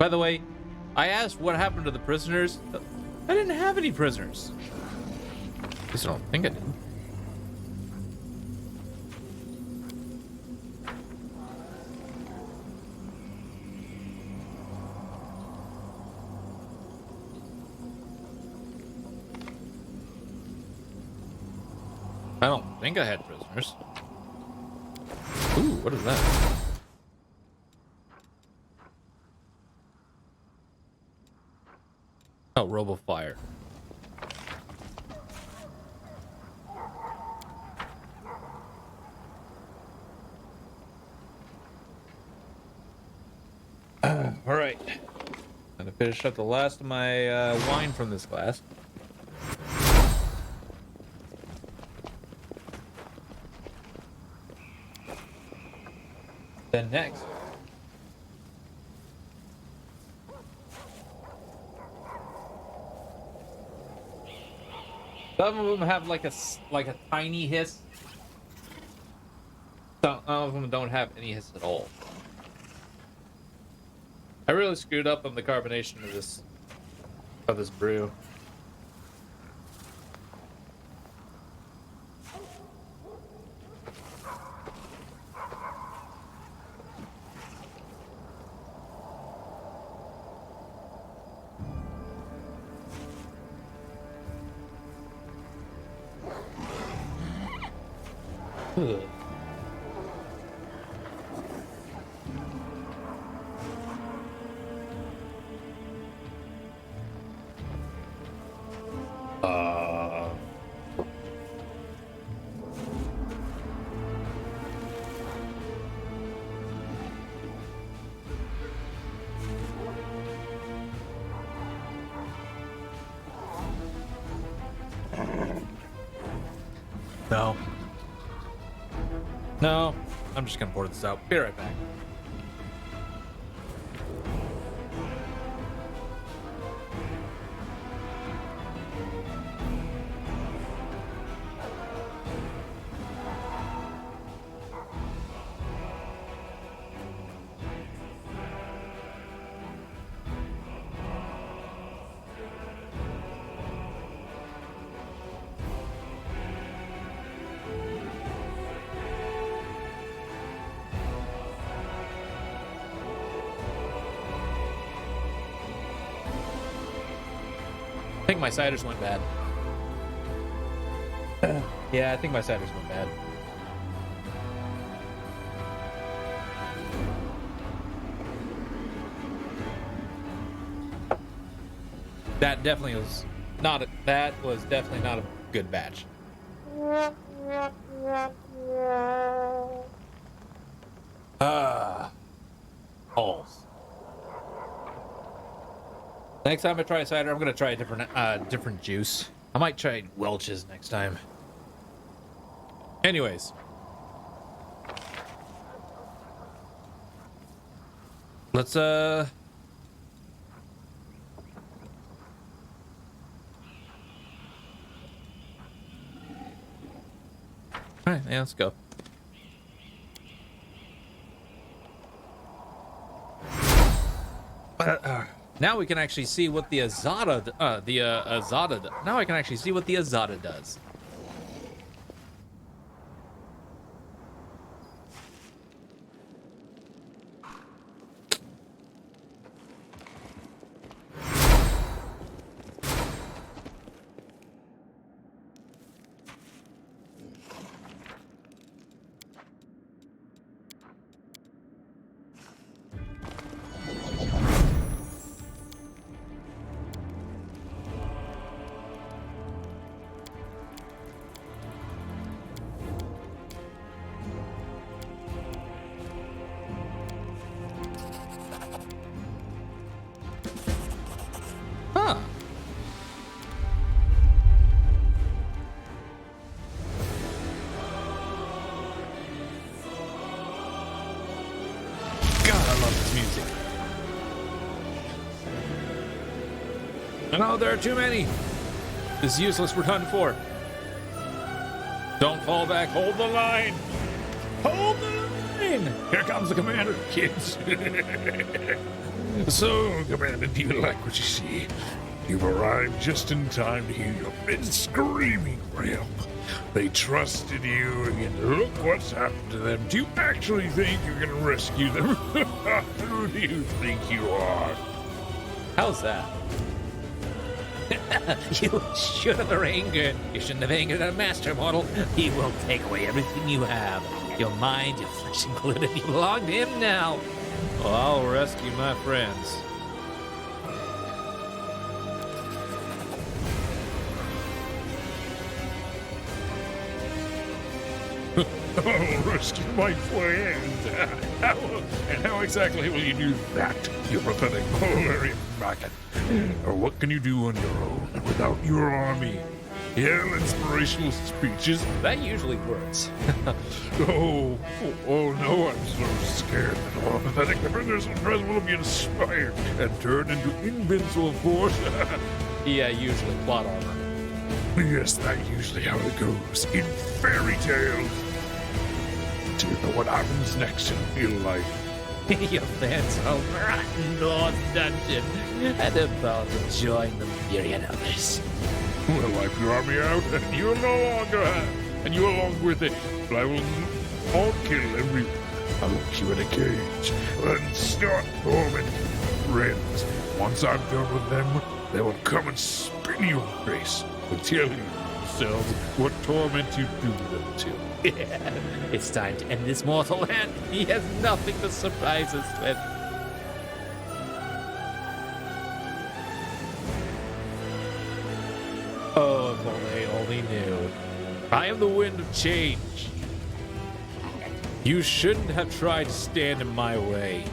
By the way, I asked what happened to the prisoners. I didn't have any prisoners. At least I don't think I did. I don't think I had prisoners. Ooh, what is that? Oh, RoboFire. All right. Gonna finish up the last of my wine from this glass. Then next, some of them have like a tiny hiss. Some of them don't have any hiss at all. I really screwed up on the carbonation of this brew. Ugh. No. No, I'm just gonna pour this out. Be right back. I think my ciders went bad. Yeah, I think my ciders went bad. That definitely was not. That was definitely not a good batch. Balls. Next time I try a cider, I'm gonna try a different juice. I might try Welch's next time. Anyways, let's all right, yeah, let's go. Now we can actually see what the Azata, now I can actually see what the Azata does. Huh. God, I love this music. No, there are too many. This is useless. We're done for. Don't fall back. Hold the line. Hold the line. Here comes the commander, kids. So, Commander, do you like what you see? You've arrived just in time to hear your men screaming for help. They trusted you, and look what's happened to them. Do you actually think you're gonna rescue them? Who do you think you are? How's that? You should have angered. You shouldn't have angered our master mortal. He will take away everything you have. Your mind, your flesh included. You belong to him now. Well, I'll rescue my friends. Oh, rescue my friends! And how exactly will you do that, you pathetic Polarian maggot? Or what can you do on your own without your army? Yell inspirational speeches? That usually works. Oh no, I'm so scared that all pathetic defenders of Earth will be inspired and turn into invincible force. Yeah, usually plot armor. Yes, that's usually how it goes in fairy tales. Do you know what happens next in real life? Your fans are rotten North Dungeon and about to join the myriad others. We'll wipe your army out, and you'll no longer have, and you along with it. But I will all kill everyone. I'll lock you in a cage and start tormenting friends. Once I'm done with them, they will come and spit in your face and tell you themselves what torment you do them to. Yeah, it's time to end this mortal, and he has nothing to surprise us with. Oh, if they only knew. I am the wind of change. You shouldn't have tried to stand in my way.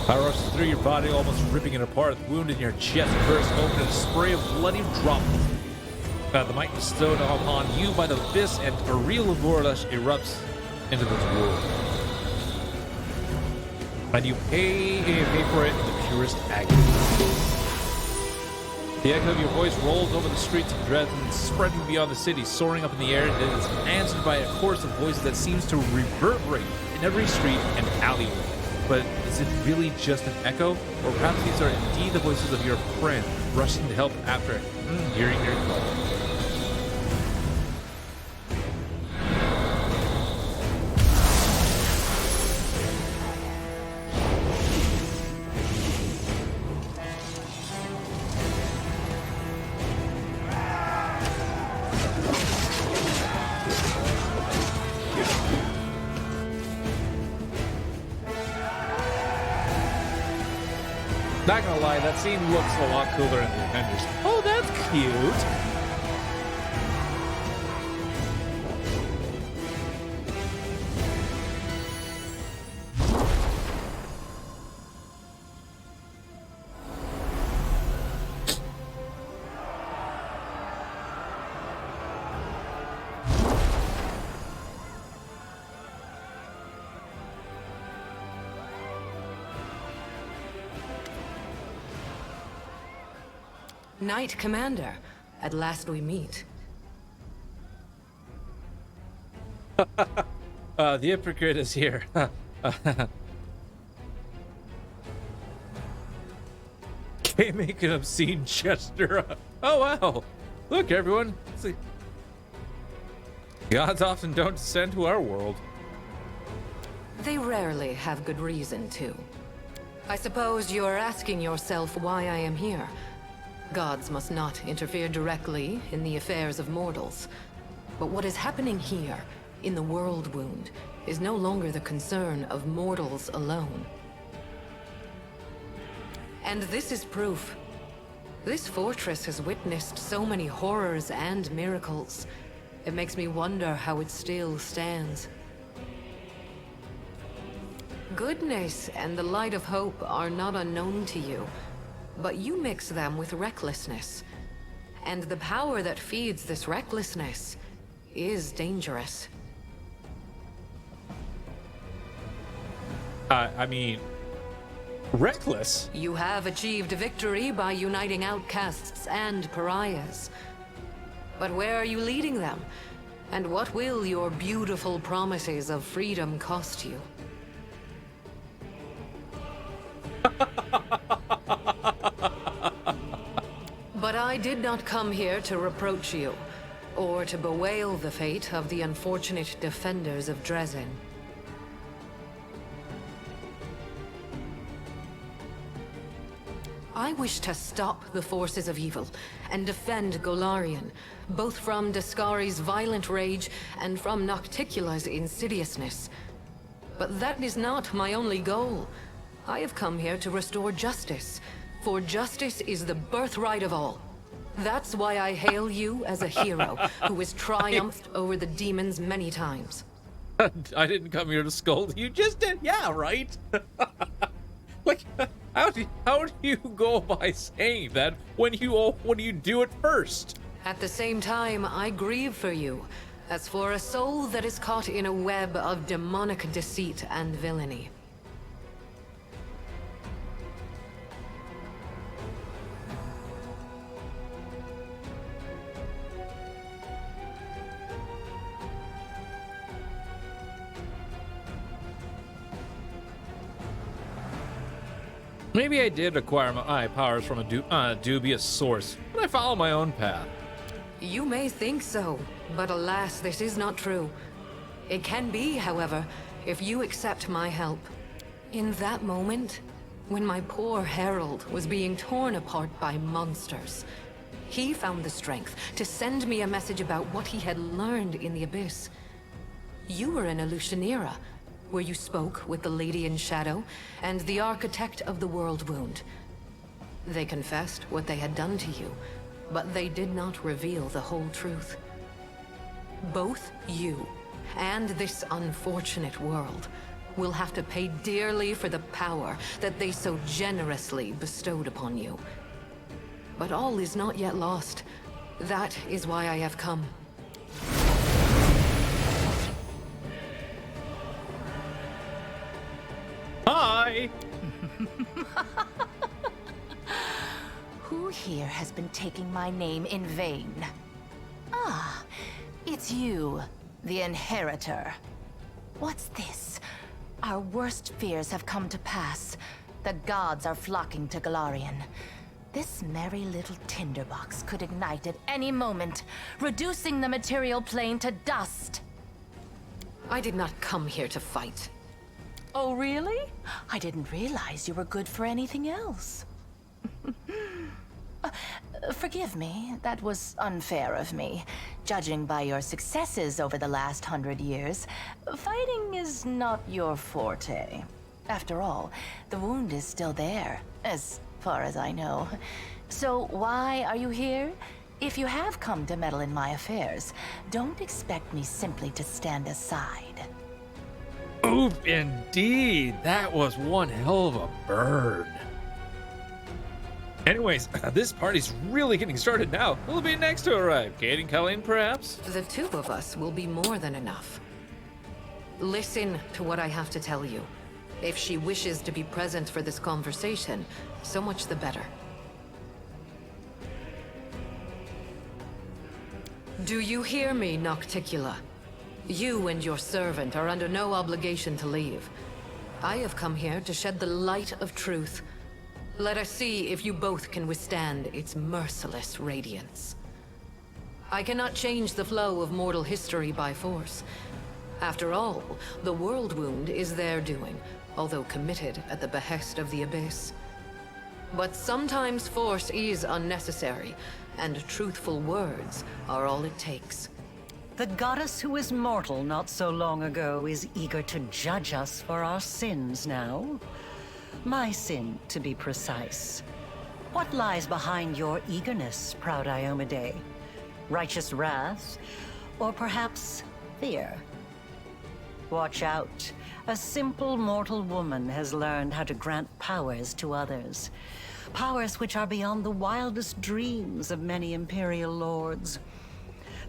I rushed through your body, almost ripping it apart. The wound in your chest burst open in a spray of bloody droplets. The might bestowed upon you by the abyss, and a reel of Vorlash erupts into this world. And you pay for it in the purest agony. The echo of your voice rolls over the streets of Dresden, spreading beyond the city, soaring up in the air, and it is answered by a chorus of voices that seems to reverberate in every street and alleyway. But is it really just an echo? Or perhaps these are indeed the voices of your friend, rushing to help after hearing your call? Not gonna lie, that scene looks a lot cooler in the Avengers. Oh, that's cute. Knight Commander, at last we meet. The hypocrite is here. Can't make an obscene gesture. Oh wow! Look, everyone. See, gods often don't descend to our world. They rarely have good reason to. I suppose you're asking yourself why I am here. Gods must not interfere directly in the affairs of mortals. But what is happening here, in the World Wound, is no longer the concern of mortals alone. And this is proof. This fortress has witnessed so many horrors and miracles. It makes me wonder how it still stands. Goodness and the light of hope are not unknown to you. But you mix them with recklessness. And the power that feeds this recklessness is dangerous. I mean, reckless? You have achieved victory by uniting outcasts and pariahs. But where are you leading them? And what will your beautiful promises of freedom cost you? But I did not come here to reproach you, or to bewail the fate of the unfortunate defenders of Dresden. I wish to stop the forces of evil and defend Golarion, both from Daskari's violent rage and from Nocticula's insidiousness. But that is not my only goal. I have come here to restore justice, for justice is the birthright of all. That's why I hail you as a hero who has triumphed over the demons many times. I didn't come here to scold. You just did. Yeah, right? Like, how do you go by saying that when you do it first? At the same time, I grieve for you, as for a soul that is caught in a web of demonic deceit and villainy. Maybe I did acquire my powers from a dubious source, but I follow my own path. You may think so, but alas, this is not true. It can be, however, if you accept my help. In that moment, when my poor Herald was being torn apart by monsters, he found the strength to send me a message about what he had learned in the Abyss. You were in Elutionera, where you spoke with the Lady in Shadow and the Architect of the World Wound. They confessed what they had done to you, but they did not reveal the whole truth. Both you and this unfortunate world will have to pay dearly for the power that they so generously bestowed upon you. But all is not yet lost. That is why I have come. Hi! Who here has been taking my name in vain? Ah, it's you, the Inheritor. What's this? Our worst fears have come to pass. The gods are flocking to Golarion. This merry little tinderbox could ignite at any moment, reducing the material plane to dust. I did not come here to fight. Oh, really? I didn't realize you were good for anything else. Forgive me, that was unfair of me. Judging by your successes over the last 100 years, fighting is not your forte. After all, the wound is still there, as far as I know. So why are you here? If you have come to meddle in my affairs, don't expect me simply to stand aside. Oof, indeed. That was one hell of a burn. Anyways, this party's really getting started now. Who'll be next to arrive? Kate and Colleen, perhaps? The two of us will be more than enough. Listen to what I have to tell you. If she wishes to be present for this conversation, so much the better. Do you hear me, Nocticula? You and your servant are under no obligation to leave. I have come here to shed the light of truth. Let us see if you both can withstand its merciless radiance. I cannot change the flow of mortal history by force. After all, the World Wound is their doing, although committed at the behest of the Abyss. But sometimes force is unnecessary, and truthful words are all it takes. The goddess who was mortal not so long ago is eager to judge us for our sins now. My sin, to be precise. What lies behind your eagerness, proud Iomade? Righteous wrath? Or perhaps fear? Watch out. A simple mortal woman has learned how to grant powers to others. Powers which are beyond the wildest dreams of many Imperial lords.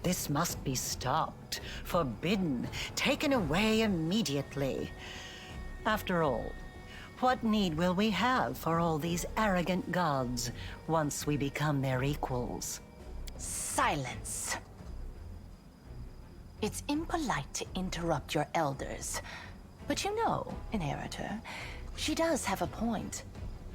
This must be stopped, forbidden, taken away immediately. After all, what need will we have for all these arrogant gods once we become their equals? Silence. It's impolite to interrupt your elders. But you know, Inheritor, she does have a point.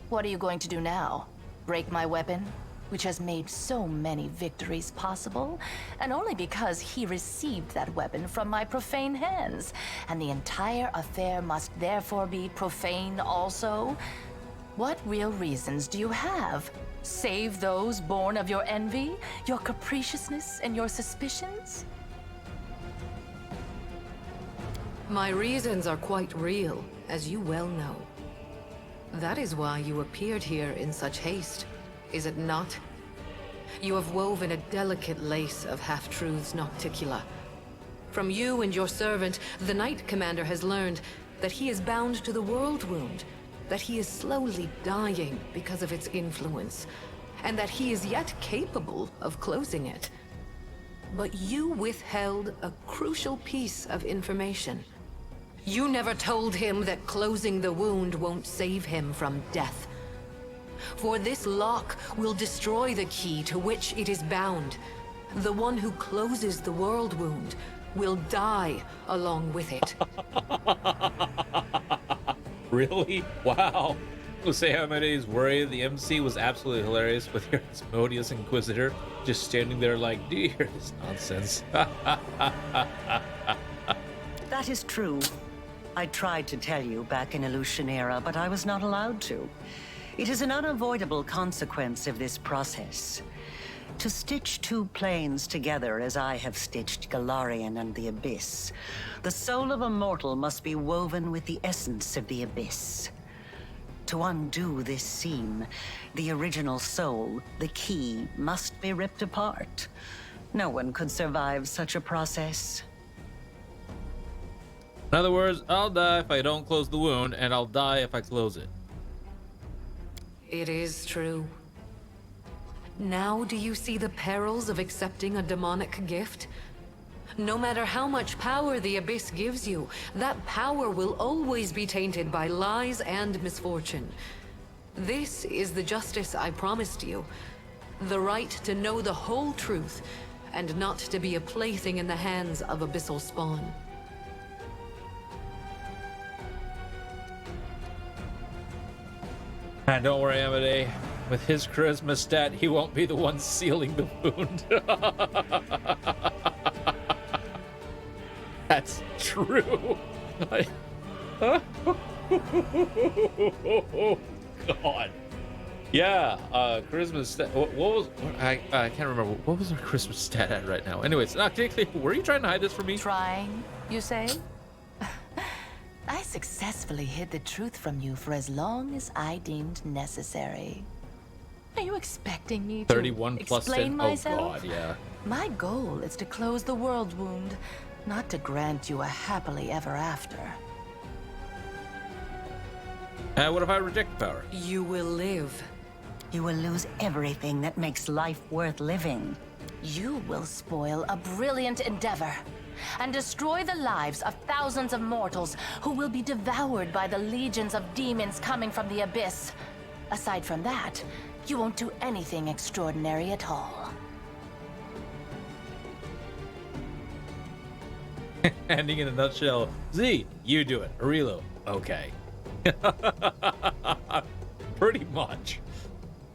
What are you going to do now? Break my weapon? Which has made so many victories possible, and only because he received that weapon from my profane hands, and the entire affair must therefore be profane also? What real reasons do you have? Save those born of your envy, your capriciousness, and your suspicions? My reasons are quite real, as you well know. That is why you appeared here in such haste, is it not? You have woven a delicate lace of half-truths nocticula. From you and your servant, the Knight Commander has learned that he is bound to the World Wound, that he is slowly dying because of its influence, and that he is yet capable of closing it. But you withheld a crucial piece of information. You never told him that closing the wound won't save him from death. For this lock will destroy the key to which it is bound. The one who closes the world wound will die along with it. Really? Wow. We'll say how many days worried the MC was absolutely hilarious with your Asmodeus Inquisitor just standing there like, do you hear this nonsense? That is true. I tried to tell you back in Illusionera, but I was not allowed to. It is an unavoidable consequence of this process. To stitch two planes together as I have stitched Galarian and the Abyss, the soul of a mortal must be woven with the essence of the Abyss. To undo this seam, the original soul, the key, must be ripped apart. No one could survive such a process. In other words, I'll die if I don't close the wound, and I'll die if I close it. It is true. Now do you see the perils of accepting a demonic gift? No matter how much power the Abyss gives you, that power will always be tainted by lies and misfortune. This is the justice I promised you. The right to know the whole truth, and not to be a plaything in the hands of abyssal spawn. And don't worry, Amade. With his charisma stat, he won't be the one sealing the wound. That's true. God. Yeah, charisma stat. What was? I can't remember. What was our charisma stat at right now? Anyways, were you trying to hide this from me? Trying, you say? I successfully hid the truth from you for as long as I deemed necessary. Are you expecting me to 31 plus explain 10. myself? Oh God, yeah. My goal is to close the world wound, not to grant you a happily ever after. What if I reject the power? You will live. You will lose everything that makes life worth living. You will spoil a brilliant endeavor and destroy the lives of thousands of mortals who will be devoured by the legions of demons coming from the Abyss. Aside from that, you won't do anything extraordinary at all. Ending in a nutshell. Z, you do it. Arilo, okay. Pretty much.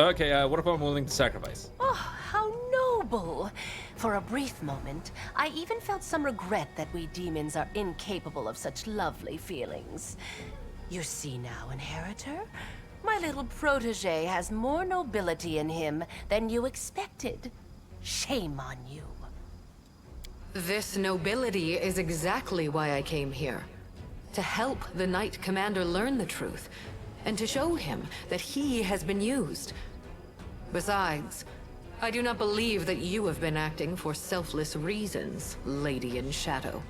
Okay, what if I'm willing to sacrifice? Oh, how noble! For a brief moment, I even felt some regret that we demons are incapable of such lovely feelings. You see now, Inheritor? My little protege has more nobility in him than you expected. Shame on you. This nobility is exactly why I came here. To help the Knight Commander learn the truth, and to show him that he has been used. Besides, I do not believe that you have been acting for selfless reasons, Lady in Shadow.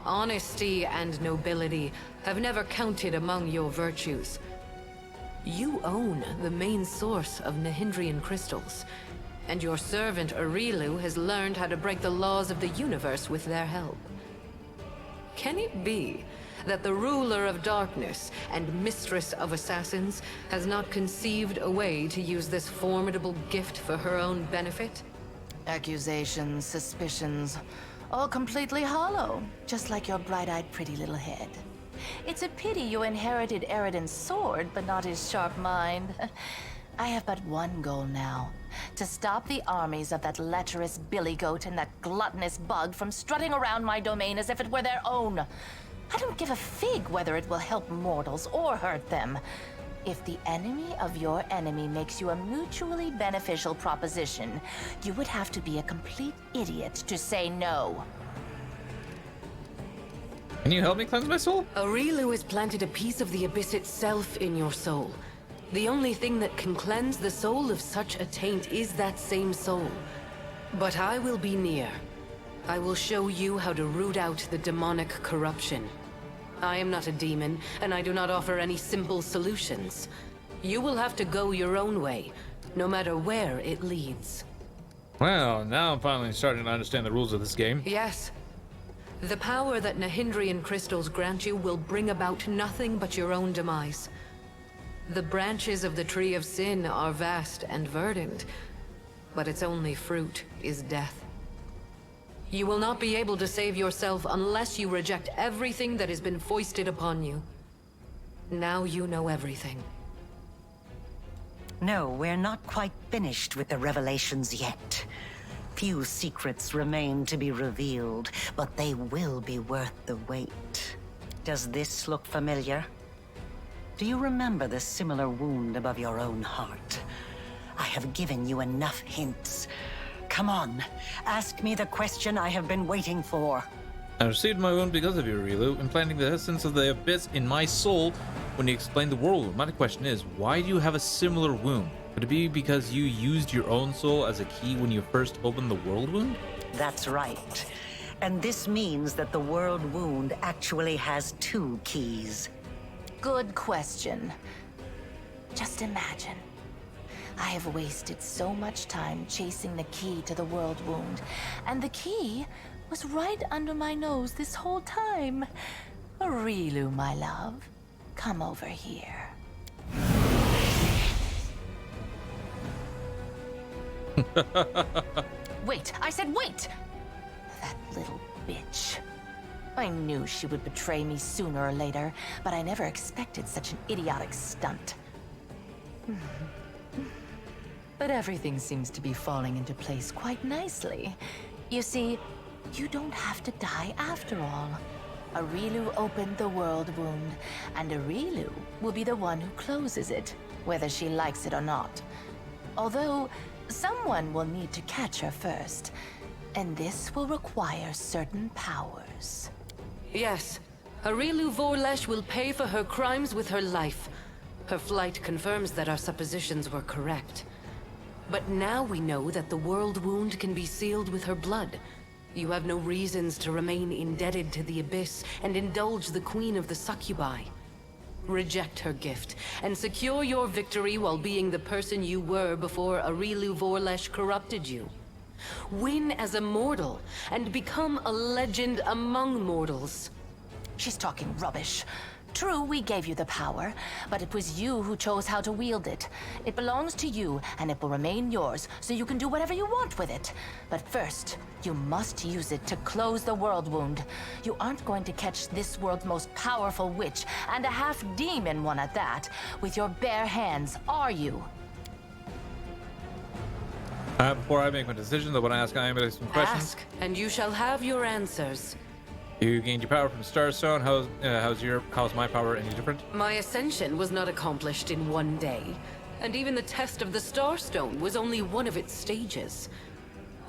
Honesty and nobility have never counted among your virtues. You own the main source of Nahindrian crystals, and your servant Arilu has learned how to break the laws of the universe with their help. Can it be that the ruler of darkness and mistress of assassins has not conceived a way to use this formidable gift for her own benefit? Accusations, suspicions, all completely hollow, just like your bright-eyed pretty little head. It's a pity you inherited Eridan's sword, but not his sharp mind. I have but one goal now. To stop the armies of that lecherous billygoat and that gluttonous bug from strutting around my domain as if it were their own. I don't give a fig whether it will help mortals or hurt them. If the enemy of your enemy makes you a mutually beneficial proposition, you would have to be a complete idiot to say no. Can you help me cleanse my soul? Aurilu has planted a piece of the abyss itself in your soul. The only thing that can cleanse the soul of such a taint is that same soul. But I will be near. I will show you how to root out the demonic corruption. I am not a demon, and I do not offer any simple solutions. You will have to go your own way, no matter where it leads. Well, now I'm finally starting to understand the rules of this game. Yes. The power that Nahindrian crystals grant you will bring about nothing but your own demise. The branches of the Tree of Sin are vast and verdant, but its only fruit is death. You will not be able to save yourself unless you reject everything that has been foisted upon you. Now you know everything. No, we're not quite finished with the revelations yet. Few secrets remain to be revealed, but they will be worth the wait. Does this look familiar? Do you remember the similar wound above your own heart? I have given you enough hints. Come on, ask me the question I have been waiting for. I received my wound because of you, Rilu, implanting the essence of the abyss in my soul when you explained the world wound. My question is, why do you have a similar wound? Could it be because you used your own soul as a key when you first opened the world wound? That's right. And this means that the world wound actually has 2 keys. Good question. Just imagine. I have wasted so much time chasing the key to the world wound, and the key was right under my nose this whole time. Rilu, my love, come over here. Wait, I said wait! That little bitch. I knew she would betray me sooner or later, but I never expected such an idiotic stunt. But everything seems to be falling into place quite nicely. You see, you don't have to die after all. Aurilu opened the world wound, and Aurilu will be the one who closes it, whether she likes it or not. Although, someone will need to catch her first, and this will require certain powers. Yes, Aurilu Vorlesh will pay for her crimes with her life. Her flight confirms that our suppositions were correct. But now we know that the world wound can be sealed with her blood. You have no reasons to remain indebted to the Abyss and indulge the Queen of the Succubi. Reject her gift, and secure your victory while being the person you were before Aurilu Vorlesh corrupted you. Win as a mortal, and become a legend among mortals. She's talking rubbish. True, we gave you the power, but it was you who chose how to wield it. It belongs to you, and it will remain yours, so you can do whatever you want with it. But first, you must use it to close the world wound. You aren't going to catch this world's most powerful witch, and a half-demon one at that, with your bare hands, are you? Before I make my decision, I want to ask Ayame some questions. Ask, and you shall have your answers. You gained your power from Starstone. How's my power any different? My ascension was not accomplished in one day, and even the test of the Starstone was only one of its stages.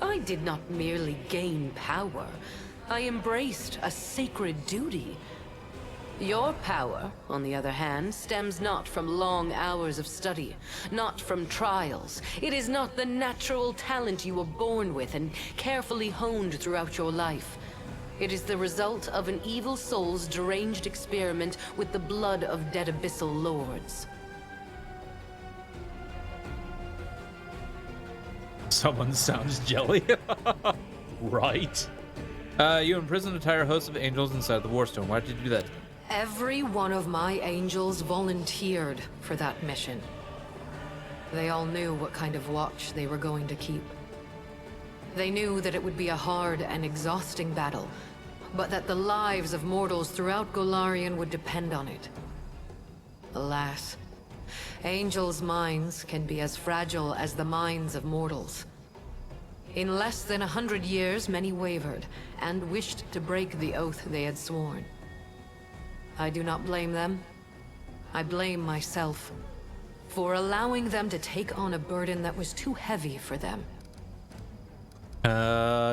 I did not merely gain power. I embraced a sacred duty. Your power, on the other hand, stems not from long hours of study, not from trials. It is not the natural talent you were born with and carefully honed throughout your life. It is the result of an evil soul's deranged experiment with the blood of dead abyssal lords. Someone sounds jelly. Right. You imprisoned an entire host of angels inside the Warstone. Why did you do that? Every one of my angels volunteered for that mission. They all knew what kind of watch they were going to keep. They knew that it would be a hard and exhausting battle, but that the lives of mortals throughout Golarion would depend on it. Alas, angels' minds can be as fragile as the minds of mortals. In less than 100 years, many wavered and wished to break the oath they had sworn. I do not blame them. I blame myself for allowing them to take on a burden that was too heavy for them.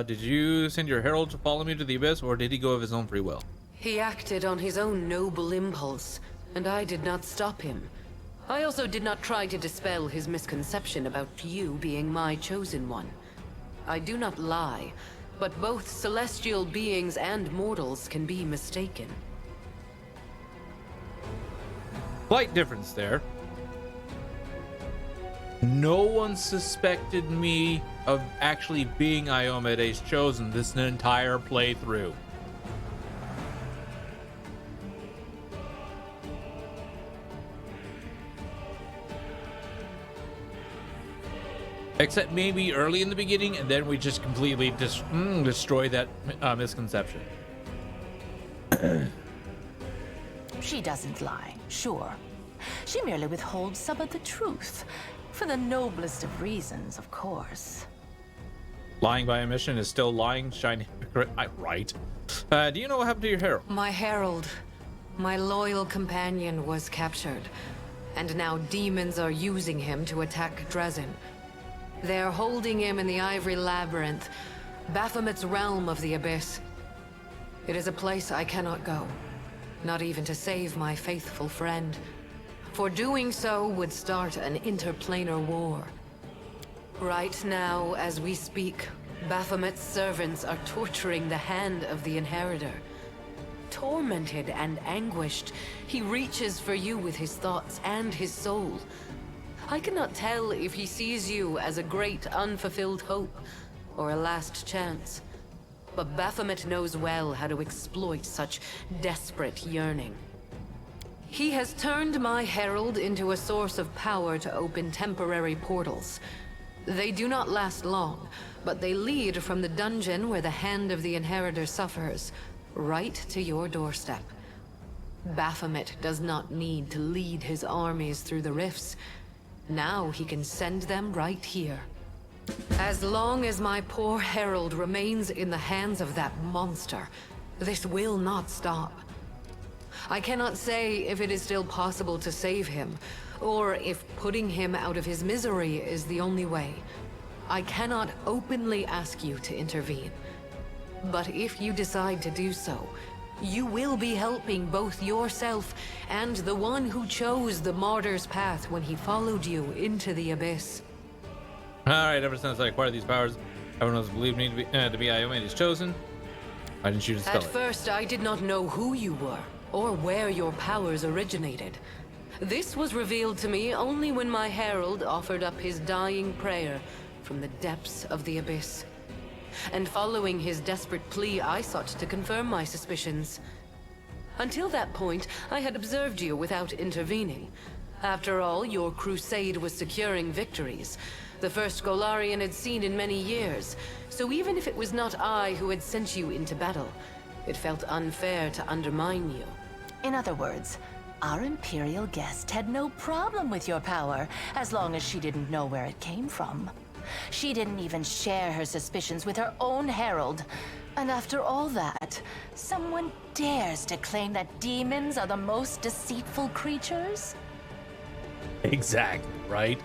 Did you send your herald to follow me to the abyss, or did he go of his own free will? He acted on his own noble impulse, and I did not stop him. I also did not try to dispel his misconception about you being my chosen one. I do not lie, but both celestial beings and mortals can be mistaken. Slight difference there. No one suspected me of actually being Iomede's chosen this entire playthrough. Except maybe early in the beginning, and then we just completely destroy that misconception. She doesn't lie, sure. She merely withholds some of the truth. For the noblest of reasons, of course. Lying by omission is still lying, shiny hypocrite. Right. Do you know what happened to your herald? My herald, my loyal companion, was captured, and now demons are using him to attack Dresden. They're holding him in the Ivory Labyrinth, Baphomet's realm of the Abyss. It is a place I cannot go, not even to save my faithful friend. For doing so would start an interplanar war. Right now, as we speak, Baphomet's servants are torturing the hand of the Inheritor. Tormented and anguished, he reaches for you with his thoughts and his soul. I cannot tell if he sees you as a great unfulfilled hope or a last chance. But Baphomet knows well how to exploit such desperate yearning. He has turned my herald into a source of power to open temporary portals. They do not last long, but they lead from the dungeon where the hand of the Inheritor suffers, right to your doorstep. Baphomet does not need to lead his armies through the rifts. Now he can send them right here. As long as my poor herald remains in the hands of that monster, this will not stop. I cannot say if it is still possible to save him, or if putting him out of his misery is the only way. I cannot openly ask you to intervene. But if you decide to do so, you will be helping both yourself and the one who chose the martyr's path when he followed you into the abyss. Alright, ever since I acquired these powers, everyone has believed me to be Iomede's chosen. Why didn't you just tell At it? first, I did not know who you were, or where your powers originated. This was revealed to me only when my herald offered up his dying prayer from the depths of the abyss. And following his desperate plea, I sought to confirm my suspicions. Until that point, I had observed you without intervening. After all, your crusade was securing victories, the first Golarion had seen in many years, so even if it was not I who had sent you into battle, it felt unfair to undermine you. In other words, our Imperial guest had no problem with your power, as long as she didn't know where it came from. She didn't even share her suspicions with her own herald. And after all that, someone dares to claim that demons are the most deceitful creatures? Exactly, right?